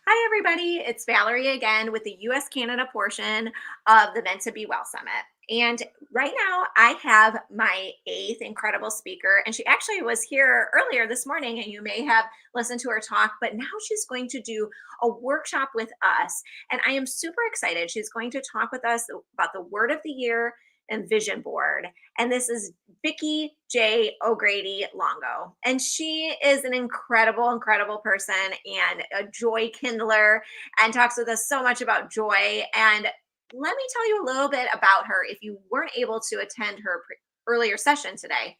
Hi, everybody. It's Valerie again with the US Canada portion of the Meant to Be Well Summit. And right now, I have my eighth incredible speaker. And she actually was here earlier this morning, and you may have listened to her talk, but now she's going to do a workshop with us. And I am super excited. She's going to talk with us about the word of the year and vision board. And this is VickiJ O'Grady Longo. And she is an incredible, incredible person and a JoyKindler and talks with us so much about joy. And let me tell you a little bit about her if you weren't able to attend her earlier session today.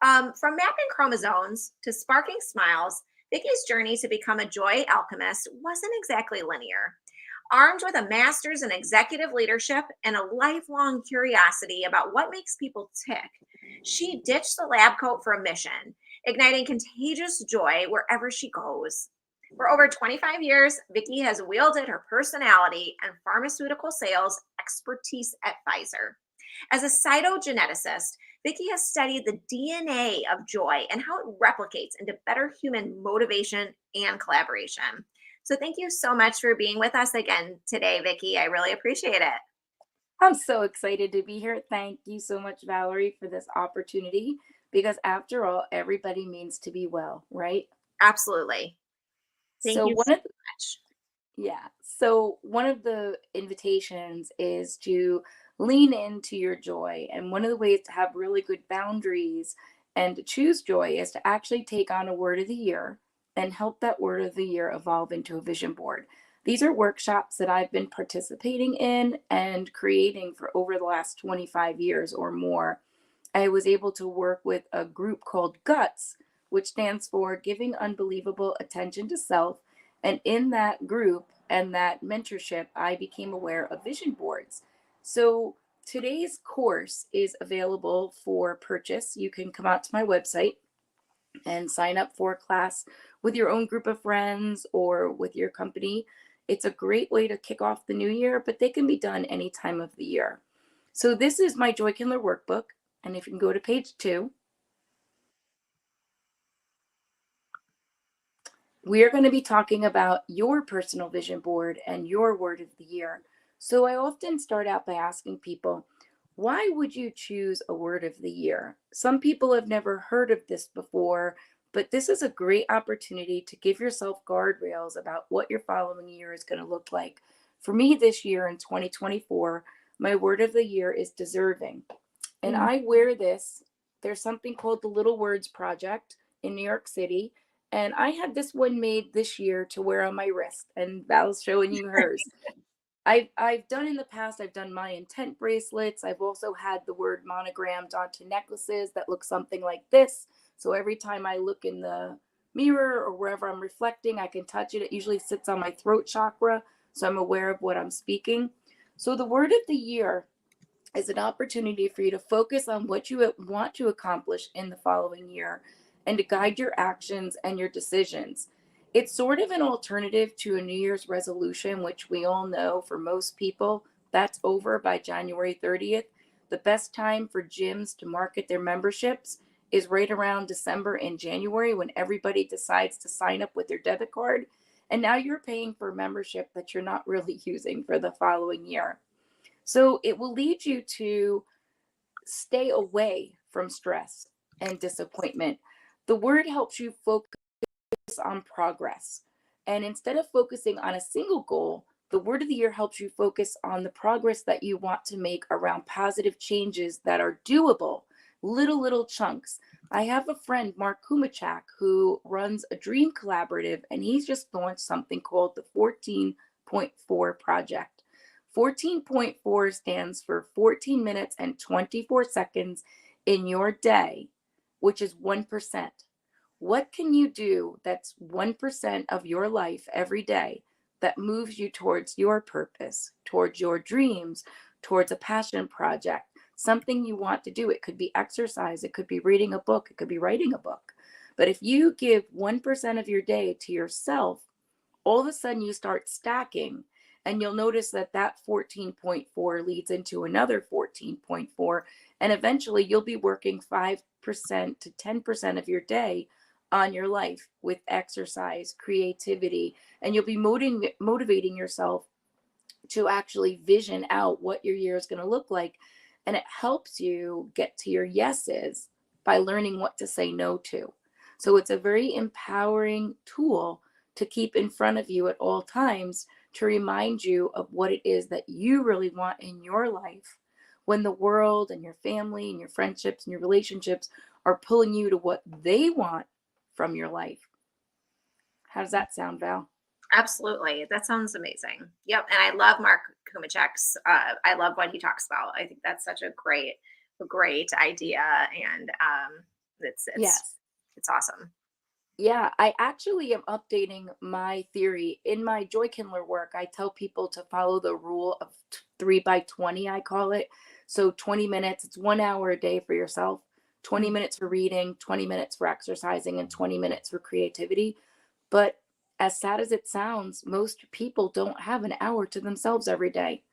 From mapping chromosomes to sparking smiles, Vicki's journey to become a joy alchemist wasn't exactly linear. Armed with a master's in executive leadership and a lifelong curiosity about what makes people tick, she ditched the lab coat for a mission, igniting contagious joy wherever she goes. For over 25 years, Vicki has wielded her personality and pharmaceutical sales expertise at Pfizer. As a cytogeneticist, Vicki has studied the DNA of joy and how it replicates into better human motivation and collaboration. So thank you so much for being with us again today, Vicki. I really appreciate it. I'm so excited to be here. Thank you so much, Valerie, for this opportunity because after all, everybody means to be well, right? Absolutely. Thank So you one so of the, much. yeah, so one of the invitations is to lean into your joy. And one of the ways to have really good boundaries and to choose joy is to actually take on a word of the year and help that word of the year evolve into a vision board. These are workshops that I've been participating in and creating for over the last 25 years or more. I was able to work with a group called GUTS, which stands for Giving Unbelievable Attention to Self. And in that group and that mentorship, I became aware of vision boards. So today's course is available for purchase. You can come out to my website and sign up for a class with your own group of friends or with your company. It's a great way to kick off the new year, but they can be done any time of the year. So this is my JoyKindler workbook. And if you can go to page 2, we are going to be talking about your personal vision board and your word of the year. So I often start out by asking people, why would you choose a word of the year? Some people have never heard of this before, but this is a great opportunity to give yourself guardrails about what your following year is going to look like. For me this year in 2024, my word of the year is deserving. And Mm. I wear this. There's something called the Little Words Project in New York City. And I had this one made this year to wear on my wrist. And Val's showing you hers. I've done in the past, I've done my intent bracelets. I've also had the word monogrammed onto necklaces that look something like this. So every time I look in the mirror or wherever I'm reflecting, I can touch it. It usually sits on my throat chakra. So I'm aware of what I'm speaking. So the word of the year is an opportunity for you to focus on what you want to accomplish in the following year and to guide your actions and your decisions. It's sort of an alternative to a New Year's resolution, which we all know for most people, that's over by January 30th. The best time for gyms to market their memberships is right around December and January when everybody decides to sign up with their debit card. And now you're paying for a membership that you're not really using for the following year. So it will lead you to stay away from stress and disappointment. The word helps you focus on progress. And instead of focusing on a single goal, the word of the year helps you focus on the progress that you want to make around positive changes that are doable, little chunks. I have a friend, Mark Kumachak, who runs a dream collaborative, and he's just launched something called the 14.4 Project. 14.4 stands for 14 minutes and 24 seconds in your day, which is 1%. What can you do that's 1% of your life every day that moves you towards your purpose, towards your dreams, towards a passion project, something you want to do? It could be exercise, it could be reading a book, it could be writing a book. But if you give 1% of your day to yourself, all of a sudden you start stacking, and you'll notice that that 14.4 leads into another 14.4, and eventually you'll be working 5% to 10% of your day on your life with exercise, creativity, and you'll be motivating yourself to actually vision out what your year is going to look like. And it helps you get to your yeses by learning what to say no to. So it's a very empowering tool to keep in front of you at all times to remind you of what it is that you really want in your life when the world and your family and your friendships and your relationships are pulling you to what they want from your life. How does that sound, Val? Absolutely. That sounds amazing. Yep. And I love Mark Kumachek's. I love what he talks about. I think that's such a great idea, and it's it's Yes. it's awesome. Yeah, I actually am updating my theory. In my JoyKindler work, I tell people to follow the rule of 3 by 20, I call it. So 20 minutes, it's 1 hour a day for yourself, 20 Mm, minutes for reading, 20 minutes for exercising, and 20 minutes for creativity. But as sad as it sounds, most people don't have an hour to themselves every day.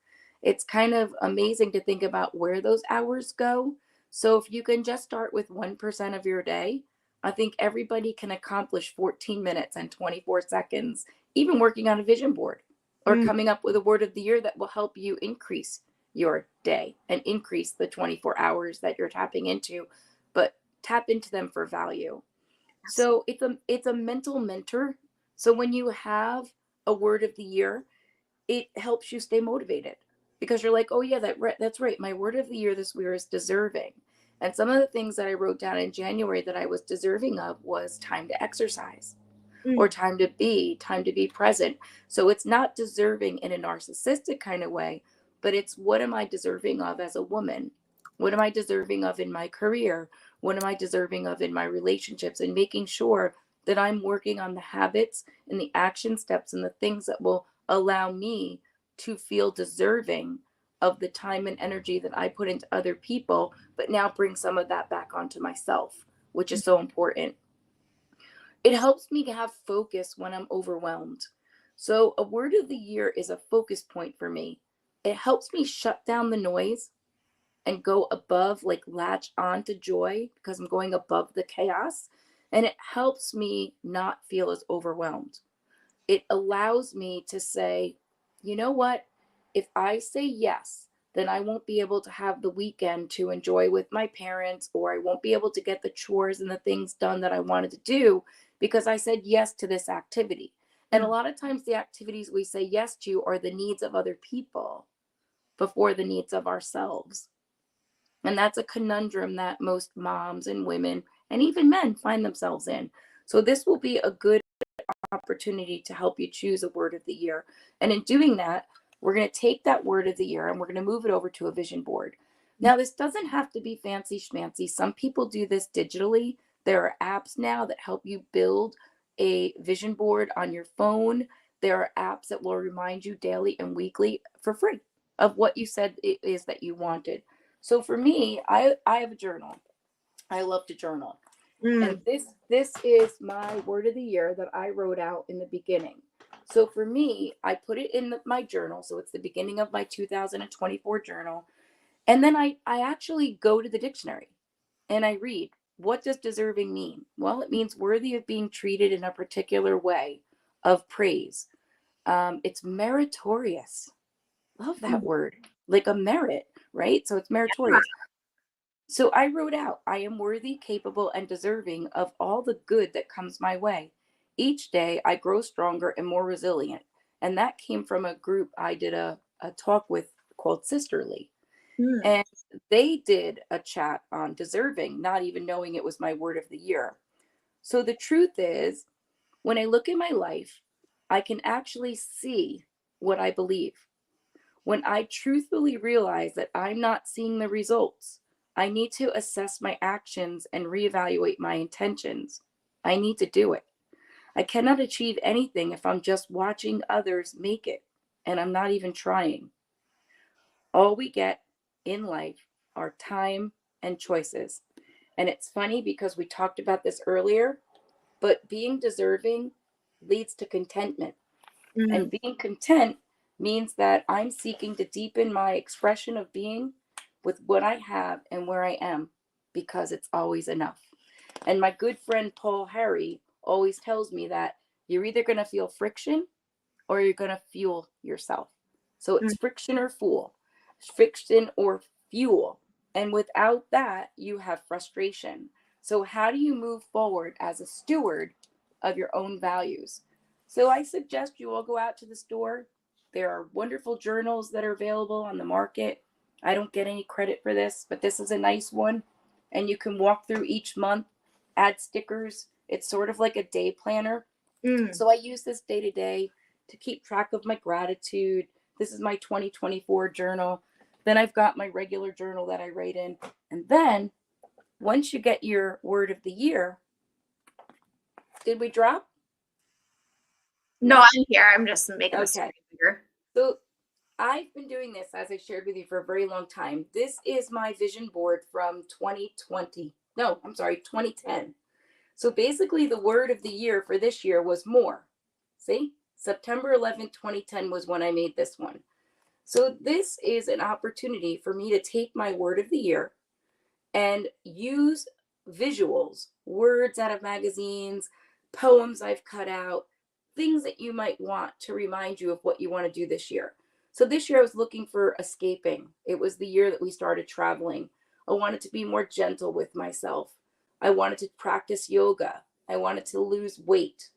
It's kind of amazing to think about where those hours go. So if you can just start with 1% of your day, I think everybody can accomplish 14 minutes and 24 seconds, even working on a vision board or mm, coming up with a word of the year that will help you increase your day and increase the 24 hours that you're tapping into, but tap into them for value. absolutely. So it's a mental mentor. So when you have a word of the year, it helps you stay motivated because you're like, oh yeah, that's right. My word of the year this year is deserving. And some of the things that I wrote down in January that I was deserving of was time to exercise or Mm, time to be present. So it's not deserving in a narcissistic kind of way, but it's what am I deserving of as a woman? What am I deserving of in my career? What am I deserving of in my relationships? And making sure that I'm working on the habits and the action steps and the things that will allow me to feel deserving of the time and energy that I put into other people, but now bring some of that back onto myself, which is so important. It helps me to have focus when I'm overwhelmed. So, a word of the year is a focus point for me. It helps me shut down the noise and go above, like latch on to joy because I'm going above the chaos. And it helps me not feel as overwhelmed. It allows me to say, you know what? If I say yes, then I won't be able to have the weekend to enjoy with my parents, or I won't be able to get the chores and the things done that I wanted to do because I said yes to this activity. And a mm, lot of times, the activities we say yes to are the needs of other people before the needs of ourselves. And that's a conundrum that most moms and women and even men find themselves in. So, this will be a good opportunity to help you choose a word of the year. And in doing that, we're going to take that word of the year and we're going to move it over to a vision board. Now, this doesn't have to be fancy schmancy. Some people do this digitally. There are apps now that help you build a vision board on your phone. There are apps that will remind you daily and weekly for free of what you said it is that you wanted. So for me, I have a journal. I love to journal. And mm, this is my word of the year that I wrote out in the beginning. So for me, I put it in my journal. So it's the beginning of my 2024 journal. And then I actually go to the dictionary and I read, what does deserving mean? Well, it means worthy of being treated in a particular way of praise. It's meritorious. Love that mm. word. Like a merit, right? So it's Yeah. meritorious. So I wrote out, I am worthy, capable, and deserving of all the good that comes my way. Each day I grow stronger and more resilient. And that came from a group I did a talk with called Sisterly. Mm, And they did a chat on deserving, not even knowing it was my word of the year. So the truth is, when I look at my life, I can actually see what I believe. When I truthfully realize that I'm not seeing the results, I need to assess my actions and reevaluate my intentions. I need to do it. I cannot achieve anything if I'm just watching others make it and I'm not even trying. All we get in life are time and choices. And it's funny because we talked about this earlier, but being deserving leads to contentment. mm. And being content means that I'm seeking to deepen my expression of being with what I have and where I am because it's always enough. And my good friend Paul Harry always tells me that you're either going to feel friction or you're going to fuel yourself. So it's Mm. friction or fuel, friction or fuel. And without that, you have frustration. So, how do you move forward as a steward of your own values? So, I suggest you all go out to the store. There are wonderful journals that are available on the market. I don't get any credit for this, but this is a nice one. And you can walk through each month, add stickers. It's sort of like a day planner. Mm. So I use this day to day to keep track of my gratitude. This is my 2024 journal. Then I've got my regular journal that I write in. And then once you get your word of the year, did we drop? No, No. I'm here. I'm just making the screen Okay. bigger. So I've been doing this, as I shared with you, for a very long time. This is my vision board from 2020. No, I'm sorry, 2010. So basically, the word of the year for this year was more. See, September 11th, 2010 was when I made this one. So this is an opportunity for me to take my word of the year and use visuals, words out of magazines, poems I've cut out, things that you might want to remind you of what you want to do this year. So this year I was looking for escaping. It was the year that we started traveling. I wanted to be more gentle with myself. I wanted to practice yoga. I wanted to lose weight,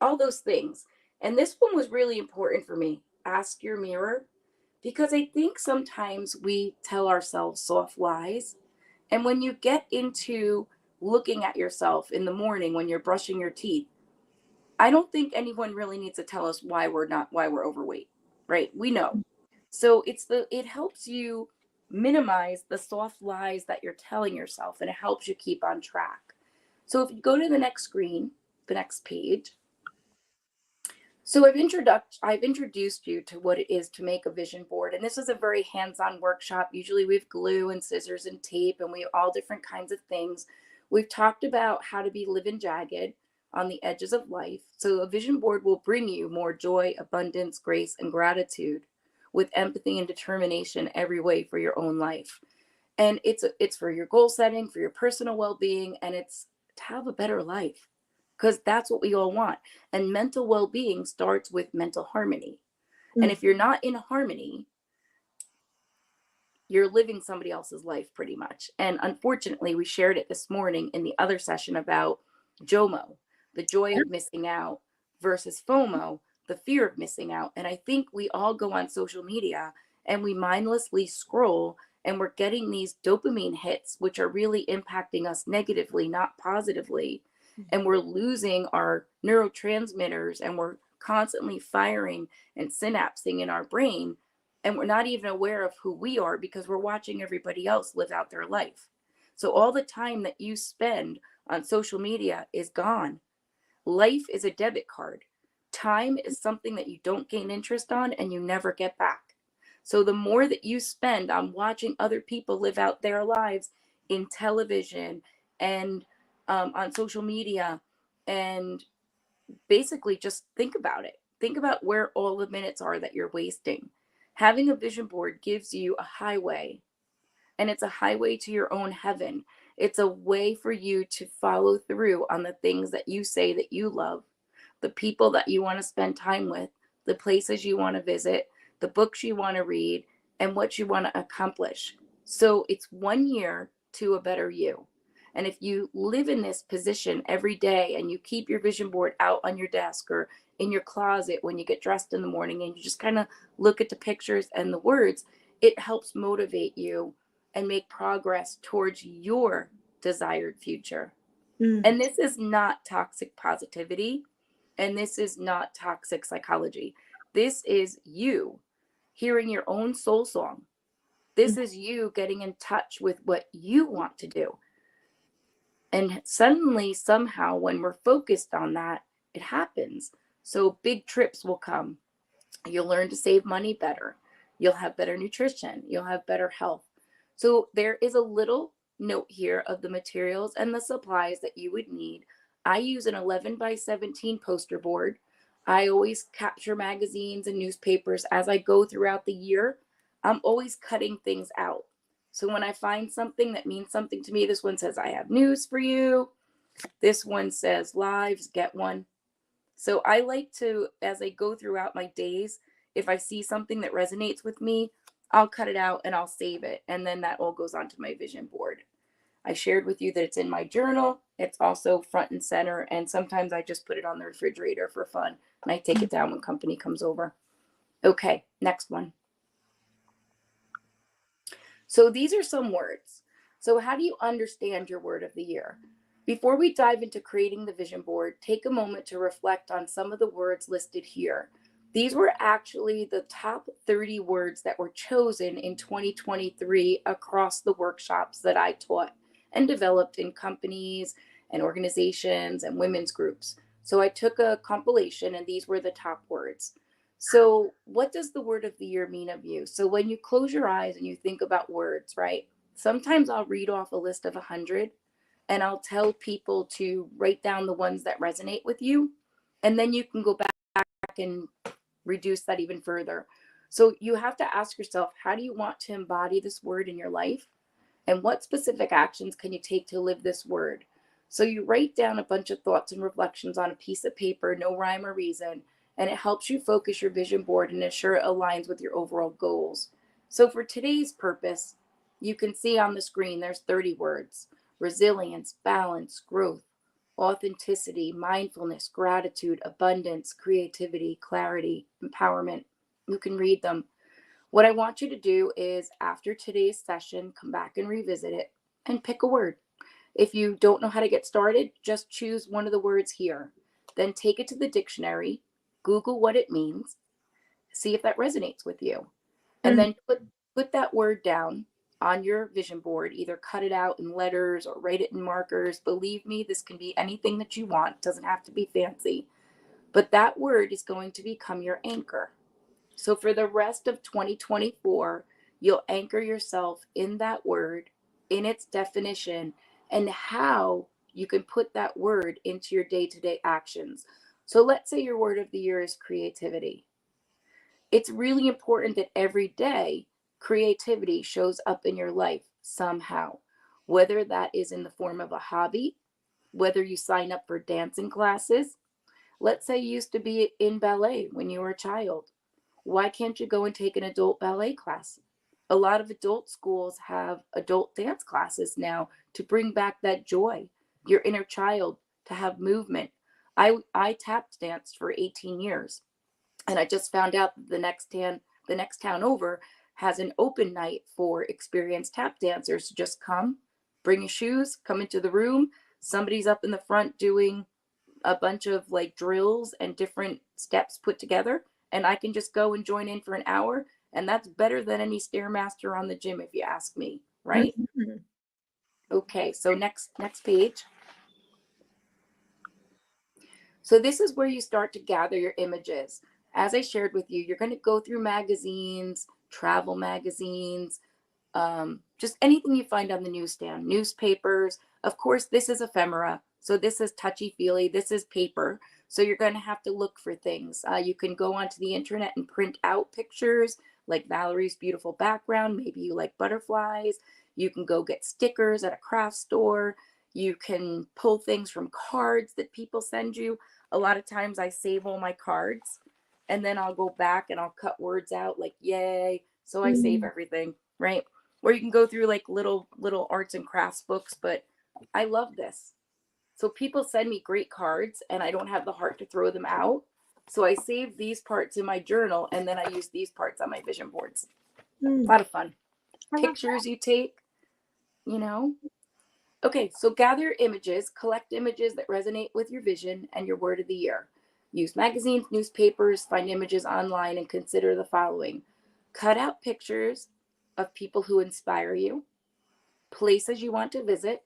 all those things. And this one was really important for me. Ask your mirror, because I think sometimes we tell ourselves soft lies. And when you get into looking at yourself in the morning when you're brushing your teeth, I don't think anyone really needs to tell us why we're overweight, right? We know. So it helps you minimize the soft lies that you're telling yourself, and it helps you keep on track. So if you go to the next screen, the next page, so I've introduced you to what it is to make a vision board, and this is a very hands-on workshop. Usually we have glue and scissors and tape, and we have all different kinds of things. We've talked about how to be living jagged on the edges of life. So a vision board will bring you more joy, abundance, grace, and gratitude with empathy and determination every way for your own life. And it's for your goal setting, for your personal well-being, and it's to have a better life, because that's what we all want. And mental well-being starts with mental harmony. And Mm. if you're not in harmony, you're living somebody else's life pretty much. And unfortunately, we shared it this morning in the other session about JOMO, the joy of missing out, versus FOMO, the fear of missing out. And I think we all go on social media and we mindlessly scroll, and we're getting these dopamine hits, which are really impacting us negatively, not positively. And we're losing our neurotransmitters, and we're constantly firing and synapsing in our brain, and we're not even aware of who we are because we're watching everybody else live out their life. So all the time that you spend on social media is gone. Life is a debit card. Time is something that you don't gain interest on and you never get back. So the more that you spend on watching other people live out their lives in television and on social media, and basically just think about it. Think about where all the minutes are that you're wasting. Having a vision board gives you a highway, and it's a highway to your own heaven. It's a way for you to follow through on the things that you say that you love, the people that you want to spend time with, the places you want to visit, the books you want to read, and what you want to accomplish. So it's 1 year to a better you. And if you live in this position every day and you keep your vision board out on your desk or in your closet when you get dressed in the morning, and you just kind of look at the pictures and the words, it helps motivate you and make progress towards your desired future. Mm. And this is not toxic positivity, and this is not toxic psychology. This is you hearing your own soul song. This is you getting in touch with what you want to do. And suddenly, somehow, when we're focused on that, it happens. So big trips will come. You'll learn to save money better. You'll have better nutrition. You'll have better health. So there is a little note here of the materials and the supplies that you would need. I use an 11 by 17 poster board. I always capture magazines and newspapers as I go throughout the year. I'm always cutting things out. So when I find something that means something to me, this one says, I have news for you. This one says lives, get one. So I like to, as I go throughout my days, if I see something that resonates with me, I'll cut it out and I'll save it. And then that all goes onto my vision board. I shared with you that it's in my journal. It's also front and center. And sometimes I just put it on the refrigerator for fun. And I take it down when company comes over. Okay, next one. So these are some words. So how do you understand your word of the year? Before we dive into creating the vision board, take a moment to reflect on some of the words listed here. These were actually the top 30 words that were chosen in 2023 across the workshops that I taught and developed in companies and organizations and women's groups. So I took a compilation and these were the top words. So what does the word of the year mean of you? So when you close your eyes and you think about words, right? Sometimes I'll read off a list of 100 and I'll tell people to write down the ones that resonate with you. And then you can go back and reduce that even further. So you have to ask yourself, how do you want to embody this word in your life? And what specific actions can you take to live this word? So you write down a bunch of thoughts and reflections on a piece of paper, no rhyme or reason, and it helps you focus your vision board and ensure it aligns with your overall goals. So for today's purpose, you can see on the screen there's 30 words: resilience, balance, growth, authenticity, mindfulness, gratitude, abundance, creativity, clarity, empowerment. You can read them. What I want you to do is, after today's session, come back and revisit it and pick a word. If you don't know how to get started, just choose one of the words here. Then take it to the dictionary, Google what it means, see if that resonates with you, and then put that word down on your vision board. Either cut it out in letters or write it in markers. Believe me, this can be anything that you want. It doesn't have to be fancy. But that word is going to become your anchor. So for the rest of 2024, you'll anchor yourself in that word, in its definition, and how you can put that word into your day-to-day actions. So let's say your word of the year is creativity. It's really important that every day creativity shows up in your life somehow, whether that is in the form of a hobby, whether you sign up for dancing classes. Let's say you used to be in ballet when you were a child. Why can't you go and take an adult ballet class? A lot of adult schools have adult dance classes now to bring back that joy, your inner child, to have movement. I tap danced for 18 years. And I just found out that the next town over has an open night for experienced tap dancers to just come, bring your shoes, come into the room. Somebody's up in the front doing a bunch of like drills and different steps put together, and I can just go and join in for an hour, and that's better than any stairmaster on the gym, if you ask me, right? Mhm. Okay, so next page. So this is where you start to gather your images. As I shared with you, you're going to go through magazines, travel magazines, just anything you find on the newsstand, newspapers. Of course, this is ephemera. So this is touchy-feely. This is paper. So you're going to have to look for things. You can go onto the internet and print out pictures like Valerie's beautiful background. Maybe you like butterflies. You can go get stickers at a craft store. You can pull things from cards that people send you. A lot of times I save all my cards and then I'll go back and I'll cut words out like yay. So I save everything, right? Or you can go through like little arts and crafts books, but I love this. So people send me great cards and I don't have the heart to throw them out. So I save these parts in my journal and then I use these parts on my vision boards. A lot of fun. Pictures you take, you know. Okay, so gather images, collect images that resonate with your vision and your word of the year. Use magazines, newspapers, find images online, and consider the following. Cut out pictures of people who inspire you, places you want to visit,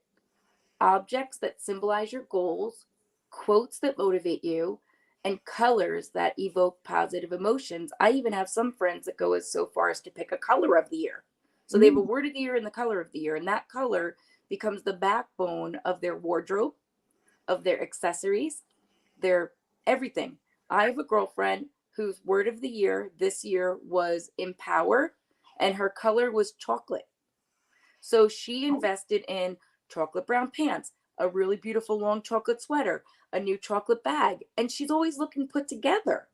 objects that symbolize your goals, quotes that motivate you, and colors that evoke positive emotions. I even have some friends that go as so far as to pick a color of the year. So they have a word of the year and the color of the year, and that color becomes the backbone of their wardrobe, of their accessories, their everything. I have a girlfriend whose word of the year this year was empower, and her color was chocolate. So she invested in chocolate brown pants, a really beautiful long chocolate sweater, a new chocolate bag, and she's always looking put together.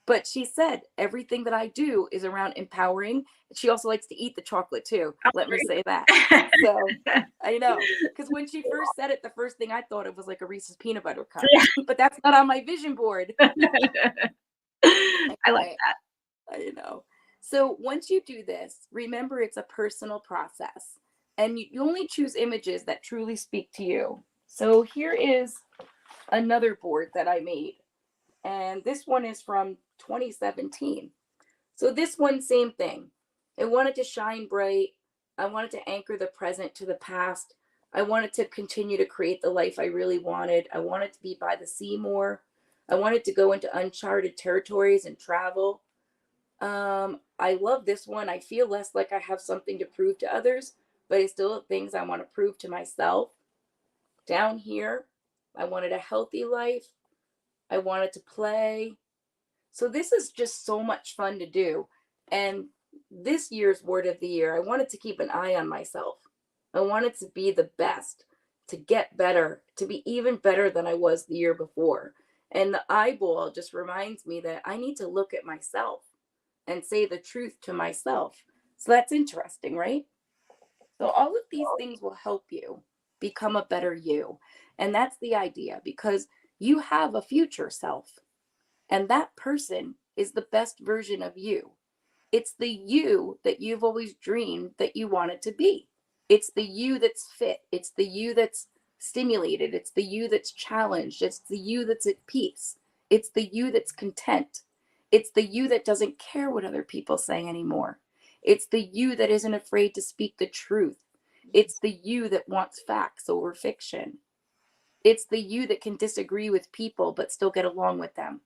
But she said everything that I do is around empowering. She also likes to eat the chocolate too. Oh, Let me great. say that. So I know, because when she first said it, the first thing I thought of was like a Reese's peanut butter cup, Yeah. but that's not on my vision board. I like Anyway, that. I know. So once you do this, remember it's a personal process, and you only choose images that truly speak to you. So here is another board that I made, and this one is from 2017. So this one, same thing. I wanted to shine bright. I wanted to anchor the present to the past. I wanted to continue to create the life I really wanted. I wanted to be by the sea more. I wanted to go into uncharted territories and travel. I love this one. I feel less like I have something to prove to others, but I still have things I want to prove to myself. Down here, I wanted a healthy life. I wanted to play. So this is just so much fun to do. And this year's word of the year, I wanted to keep an eye on myself. I wanted to be the best, to get better, to be even better than I was the year before. And the eyeball just reminds me that I need to look at myself and say the truth to myself. So that's interesting, right? So all of these things will help you become a better you. And that's the idea, because you have a future self. And that person is the best version of you. It's the you that you've always dreamed that you wanted to be. It's the you that's fit. It's the you that's stimulated. It's the you that's challenged. It's the you that's at peace. It's the you that's content. It's the you that doesn't care what other people say anymore. It's the you that isn't afraid to speak the truth. It's the you that wants facts over fiction. It's the you that can disagree with people but still get along with them.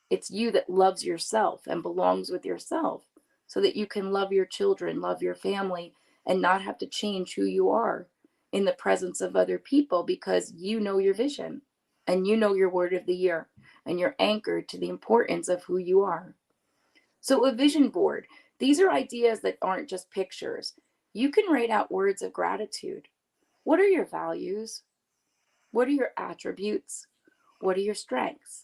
It's you that loves yourself and belongs with yourself so that you can love your children, love your family, and not have to change who you are in the presence of other people, because you know your vision and you know your word of the year and you're anchored to the importance of who you are. So, a vision board, these are ideas that aren't just pictures. You can write out words of gratitude. What are your values? What are your attributes? What are your strengths?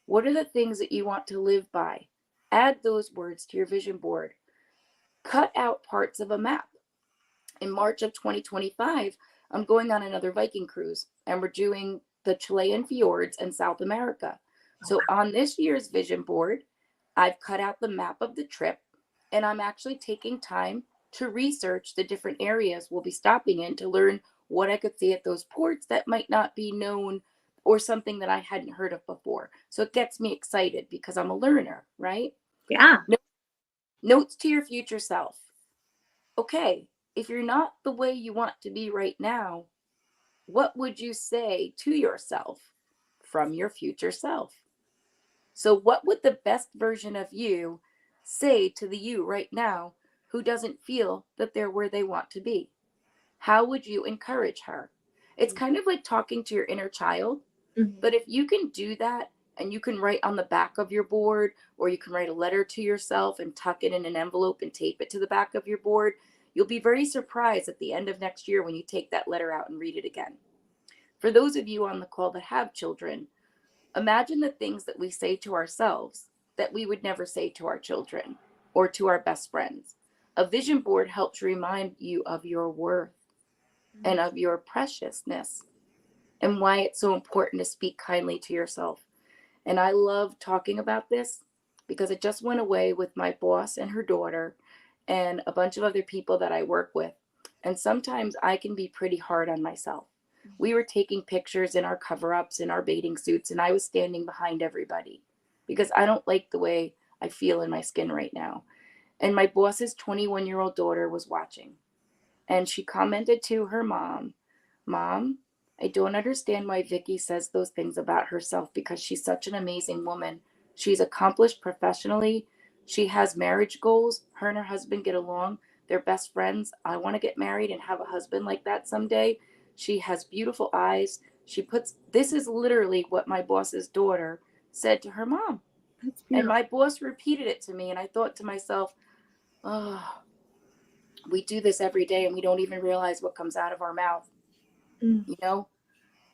What are the things that you want to live by? Add those words to your vision board. Cut out parts of a map. In March of 2025, I'm going on another Viking cruise, and we're doing the Chilean fjords in South America. So on this year's vision board, I've cut out the map of the trip, and I'm actually taking time to research the different areas we'll be stopping in to learn what I could see at those ports that might not be known, or something that I hadn't heard of before. So it gets me excited because I'm a learner, right? Yeah. Notes to your future self. Okay, if you're not the way you want to be right now, what would you say to yourself from your future self? So, what would the best version of you say to the you right now who doesn't feel that they're where they want to be? How would you encourage her? It's kind of like talking to your inner child, Mhm. but if you can do that, and you can write on the back of your board, or you can write a letter to yourself and tuck it in an envelope and tape it to the back of your board, you'll be very surprised at the end of next year when you take that letter out and read it again. For those of you on the call that have children, imagine the things that we say to ourselves that we would never say to our children or to our best friends. A vision board helps remind you of your worth and of your preciousness, and why it's so important to speak kindly to yourself. And I love talking about this because it just went away with my boss and her daughter and a bunch of other people that I work with. And sometimes I can be pretty hard on myself. We were taking pictures in our cover ups, in our bathing suits, and I was standing behind everybody because I don't like the way I feel in my skin right now. And my boss's 21-year-old daughter was watching, and she commented to her mom, Mom, I don't understand why Vicki says those things about herself, because she's such an amazing woman. She's accomplished professionally. She has marriage goals. Her and her husband get along. They're best friends. I want to get married and have a husband like that someday. She has beautiful eyes. This is literally what my boss's daughter said to her mom. That's And beautiful. my boss repeated it to me. And I thought to myself, oh, we do this every day and we don't even realize what comes out of our mouth. Mm. You know,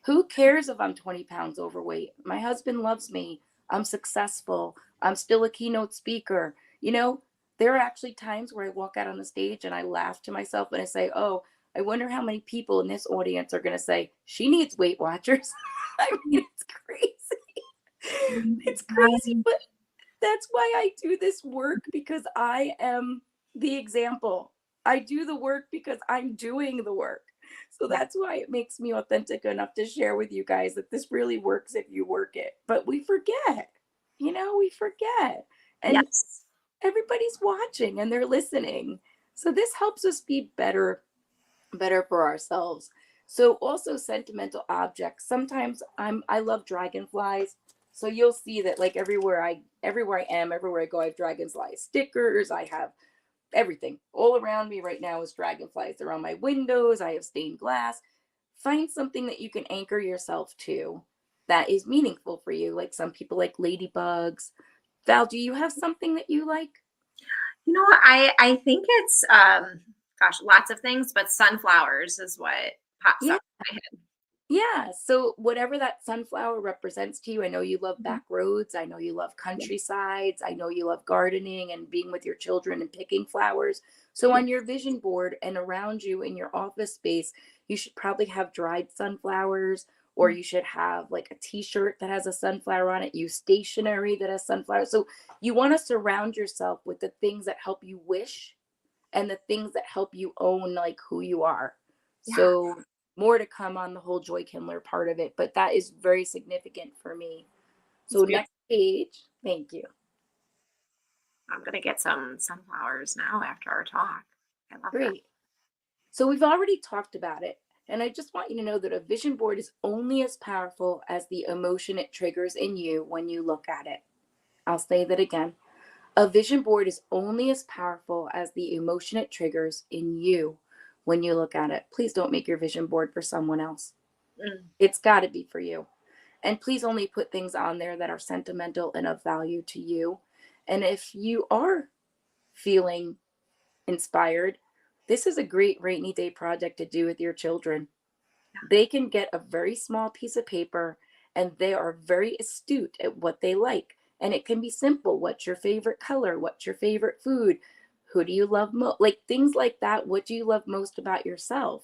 who cares if I'm 20 pounds overweight? My husband loves me. I'm successful. I'm still a keynote speaker. You know, there are actually times where I walk out on the stage and I laugh to myself and I say, oh, I wonder how many people in this audience are going to say, she needs Weight Watchers. I mean, it's crazy. It's crazy, but that's why I do this work, because I am the example. I do the work because I'm doing the work. So Yeah. that's why it makes me authentic enough to share with you guys that this really works if you work it. But we forget, we forget. And Yes. everybody's watching and they're listening. So this helps us be better for ourselves. So also sentimental objects. Sometimes I love dragonflies. So you'll see that like everywhere I go, I have dragonfly stickers. I have everything. All around me right now is dragonflies. They're on my windows. I have stained glass. Find something that you can anchor yourself to that is meaningful for you. Like some people like ladybugs. Val, do you have something that you like? You know what? I think it's gosh, lots of things, but sunflowers is what pops Yeah. up in my head. Yeah. So whatever that sunflower represents to you, I know you love Mhm. back roads. I know you love Yeah. countrysides. I know you love gardening and being with your children and picking flowers. So Yeah. on your vision board and around you in your office space, you should probably have dried sunflowers, or Mm. you should have like a t-shirt that has a sunflower on it, use stationery that has sunflowers. So you want to surround yourself with the things that help you wish and the things that help you own like who you are. Yeah. So more to come on the whole JoyKindler part of it, but that is very significant for me. It's So beautiful. next page, thank you. I'm gonna get some sunflowers now after our talk. I love that. Great. So we've already talked about it, and I just want you to know that a vision board is only as powerful as the emotion it triggers in you when you look at it. I'll say that again. A vision board is only as powerful as the emotion it triggers in you when you look at it. Please don't make your vision board for someone else. Mm. It's got to be for you. And please only put things on there that are sentimental and of value to you. And if you are feeling inspired, this is a great rainy day project to do with your children. They can get a very small piece of paper and they are very astute at what they like. And it can be simple. What's your favorite color? What's your favorite food? Who do you love most? Like things like that. What do you love most about yourself?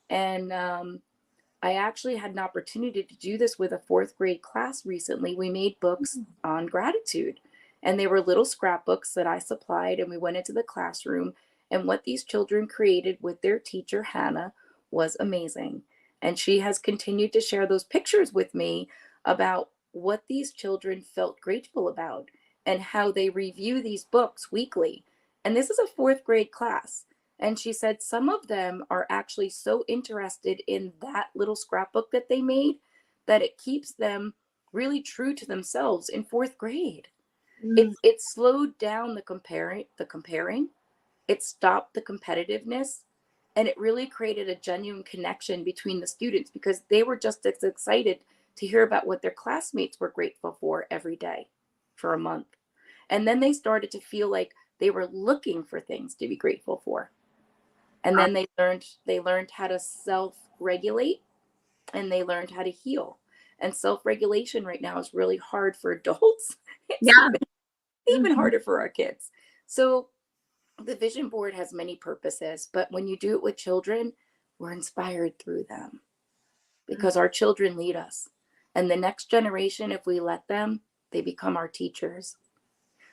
And I actually had an opportunity to do this with a fourth grade class recently. We made books on gratitude, and they were little scrapbooks that I supplied. And we went into the classroom, and what these children created with their teacher, Hannah, was amazing. And she has continued to share those pictures with me about what these children felt grateful about and how they review these books weekly. And this is a fourth grade class. And she said some of them are actually so interested in that little scrapbook that they made that it keeps them really true to themselves in fourth grade. Mm. It slowed down the comparing, it stopped the competitiveness, and it really created a genuine connection between the students because they were just as excited to hear about what their classmates were grateful for every day for a month. And then they started to feel like they were looking for things to be grateful for, and Wow. then they learned how to self-regulate, and they learned how to heal. And self-regulation right now is really hard for adults. It's Yeah. even Mhm. harder for our kids. So the vision board has many purposes, but when you do it with children, we're inspired through them Mm. because our children lead us, and the next generation, if we let them, they become our teachers.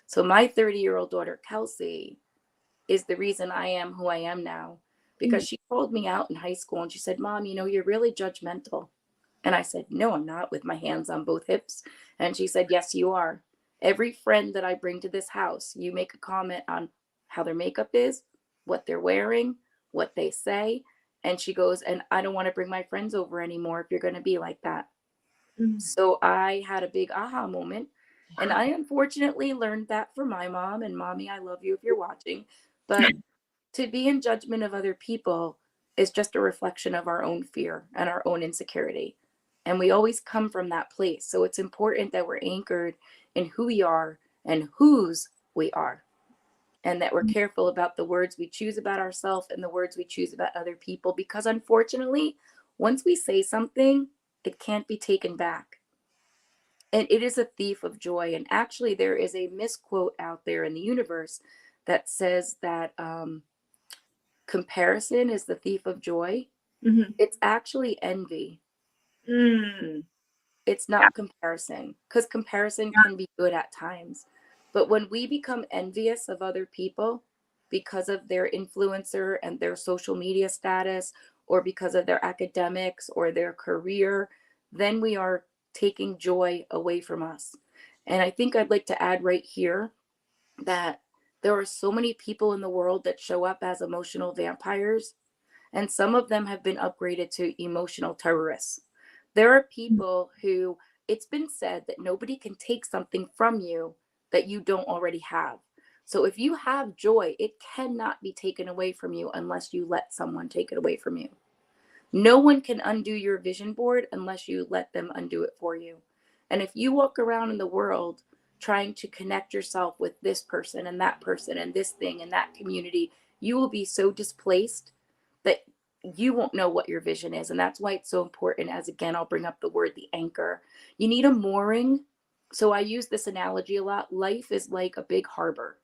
So my 30-year-old daughter Kelsey is the reason I am who I am now, because Mm. she called me out in high school and she said, Mom, you're really judgmental. And I said, No, I'm not, with my hands on both hips. And she said, Yes, you are. Every friend that I bring to this house, you make a comment on how their makeup is, what they're wearing, what they say. And she goes, And I don't want to bring my friends over anymore if you're going to be like that. Mm. So I had a big aha moment. And Wow. I unfortunately learned that from my mom. And mommy, I love you if you're watching. But to be in judgment of other people is just a reflection of our own fear and our own insecurity. And we always come from that place. So it's important that we're anchored in who we are and whose we are, and that we're careful about the words we choose about ourselves and the words we choose about other people. Because unfortunately, Once we say something, it can't be taken back. And it is a thief of joy. And actually, there is a misquote out there in the universe that says that comparison is the thief of joy. Mhm. It's actually envy. Mm. It's Yeah. not comparison, because comparison can be good at times. But when we become envious of other people because of their influencer and their social media status, or because of their academics or their career, then we are taking joy away from us. And I think I'd like to add right here that there are so many people in the world that show up as emotional vampires, and some of them have been upgraded to emotional terrorists. There are people who, it's been said that nobody can take something from you that you don't already have. So if you have joy, it cannot be taken away from you unless you let someone take it away from you. No one can undo your vision board unless you let them undo it for you. And if you walk around in the world trying to connect yourself with this person and this thing and that community, you will be so displaced that you won't know what your vision is. And that's why it's so important. As again, I'll bring up the word, the anchor. You need a mooring. So I use this analogy a lot. Life is like a big harbor.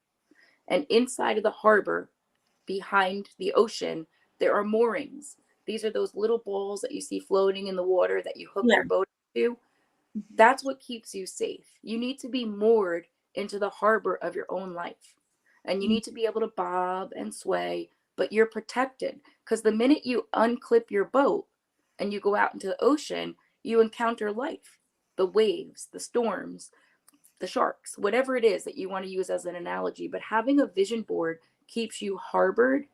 And inside of the harbor, behind the ocean, there are moorings. These are those little balls that you see floating in the water that you hook Yeah. your boat to. Mhm. That's what keeps you safe. You need to be moored into the harbor of your own life. And you Mm. need to be able to bob and sway, but you're protected. Because the minute you unclip your boat and you go out into the ocean, you encounter life, the waves, the storms, the sharks, whatever it is that you want to use as an analogy. But having a vision board keeps you harbored,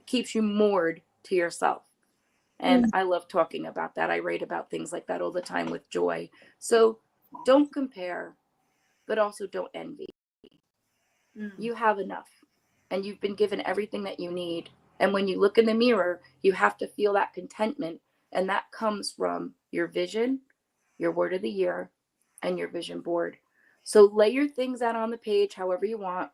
keeps you moored to yourself. And Mm. I love talking about that. I write about things like that all the time with joy. So don't compare, but also don't envy. Mm. You have enough and you've been given everything that you need. And when you look in the mirror, you have to feel that contentment. And that comes from your vision, your word of the year, and your vision board. So lay your things out on the page however you want,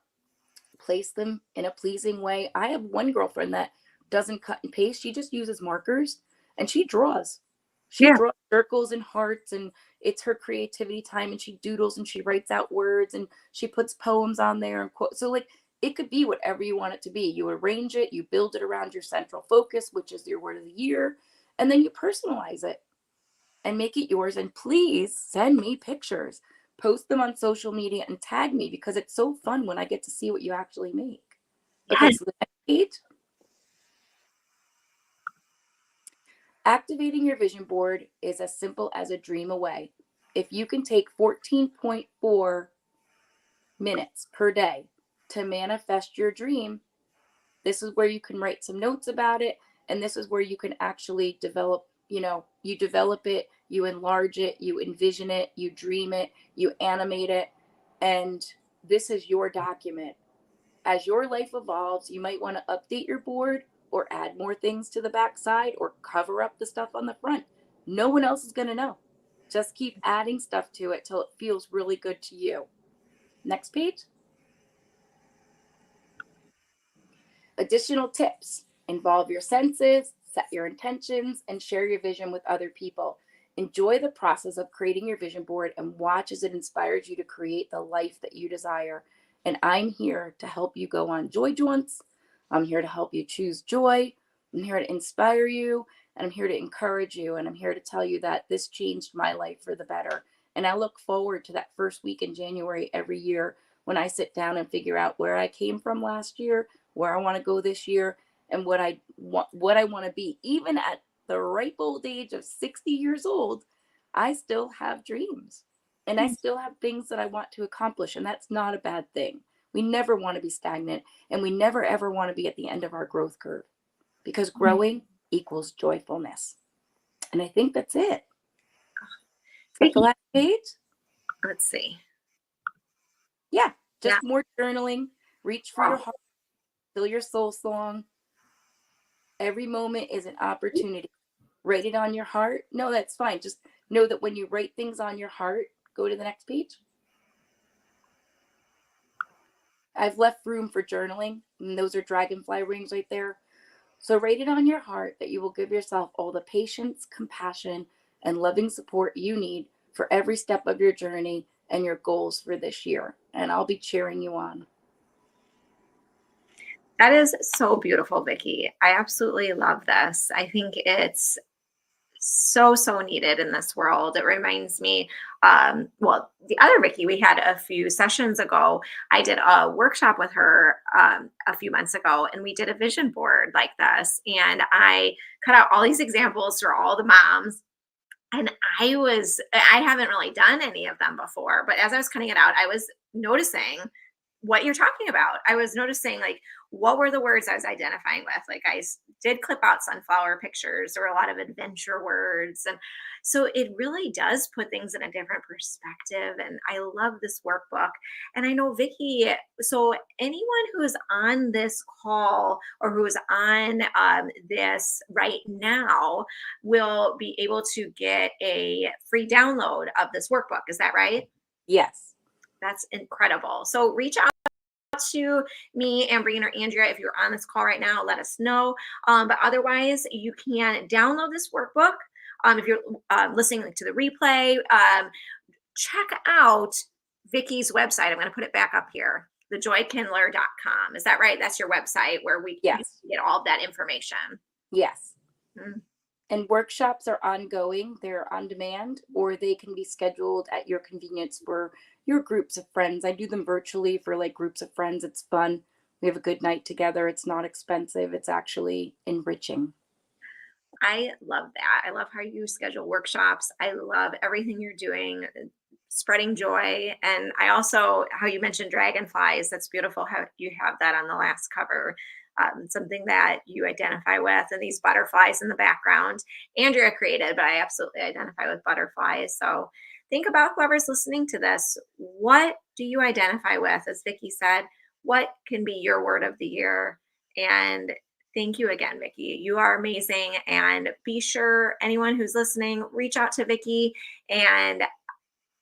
place them in a pleasing way. I have one girlfriend that doesn't cut and paste. She just uses markers and she draws. She Yeah. draws circles and hearts, and it's her creativity time, and she doodles and she writes out words and she puts poems on there and quote. So like it could be whatever you want it to be. You arrange it, you build it around your central focus, which is your word of the year, and then you personalize it and make it yours. And please send me pictures, post them on social media, and tag me, because it's so fun when I get to see what you actually make. Okay, Yes. so the next page, activating your vision board is as simple as a dream away. If you can take 14.4 minutes per day to manifest your dream, this is where you can write some notes about it. And this is where you can actually develop, you develop it, you enlarge it, you envision it, you dream it, you animate it. And this is your document. As your life evolves, you might want to update your board or add more things to the back side or cover up the stuff on the front. No one else is going to know. Just keep adding stuff to it till it feels really good to you. Next page. Additional tips: involve your senses, set your intentions, and share your vision with other people. Enjoy the process of creating your vision board and watch as it inspires you to create the life that you desire. And I'm here to help you go on joy jaunts. I'm here to help you choose joy. I'm here to inspire you, and I'm here to encourage you. And I'm here to tell you that this changed my life for the better. And I look forward to that first week in January every year when I sit down and figure out where I came from last year, where I want to go this year, and what I want to be. Even at the ripe old age of 60 years old, I still have dreams and I still have things that I want to accomplish, and that's not a bad thing. We never want to be stagnant, and we never ever want to be at the end of our growth curve, because growing equals joyfulness. And I think that's it. Is that the Vicki, last page? let's see. Yeah, Yeah. just more journaling. Reach for your heart, feel your soul song. Every moment is an opportunity. Write it on your heart. No, that's fine. Just know that when you write things on your heart, go to the next page. I've left room for journaling, and those are dragonfly rings right there. So write it on your heart that you will give yourself all the patience, compassion, and loving support you need for every step of your journey and your goals for this year. And I'll be cheering you on. That is so beautiful, Vicki. I absolutely love this. I think it's so needed in this world. It reminds me, well, the other Vicki we had a few sessions ago, I did a workshop with her a few months ago, and we did a vision board like this. And I cut out all these examples for all the moms. And I haven't really done any of them before, but as I was cutting it out, I was noticing what you're talking about. I was noticing like what were the words I was identifying with. Like did clip out sunflower pictures. There were a lot of adventure words, and so it really does put things in a different perspective. And I love this workbook. And I know Vicki. So anyone who is on this call or who is on this right now will be able to get a free download of this workbook. Is that right? Yes. That's incredible. So reach out to me, Ambreen, or Andrea if you're on this call right now. Let us know. But otherwise, you can download this workbook. If you're listening to the replay, check out Vicki's website. I'm going to put it back up here, thejoykindler.com. Is that right? That's your website where we can Yes. get all of that information. Yes. Mm. And workshops are ongoing. They're on demand, or they can be scheduled at your convenience for your groups of friends. I do them virtually for like groups of friends. It's fun. We have a good night together. It's not expensive. It's actually enriching. I love that. I love how you schedule workshops. I love everything you're doing, spreading joy. And I also, how you mentioned dragonflies, that's beautiful how you have that on the last cover. Something that you identify with, and these butterflies in the background. Andrea created, but I absolutely identify with butterflies. So think about whoever's listening to this. What do you identify with? As Vicki said, what can be your word of the year? And thank you again, Vicki. You are amazing. And be sure anyone who's listening, reach out to Vicki. And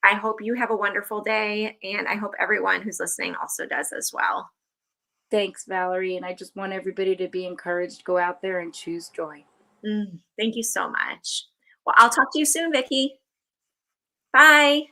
I hope you have a wonderful day. And I hope everyone who's listening also does as well. Thanks, Valerie. And I just want everybody to be encouraged. Go out there and choose joy. Thank you so much. Well, I'll talk to you soon, Vicki. Bye.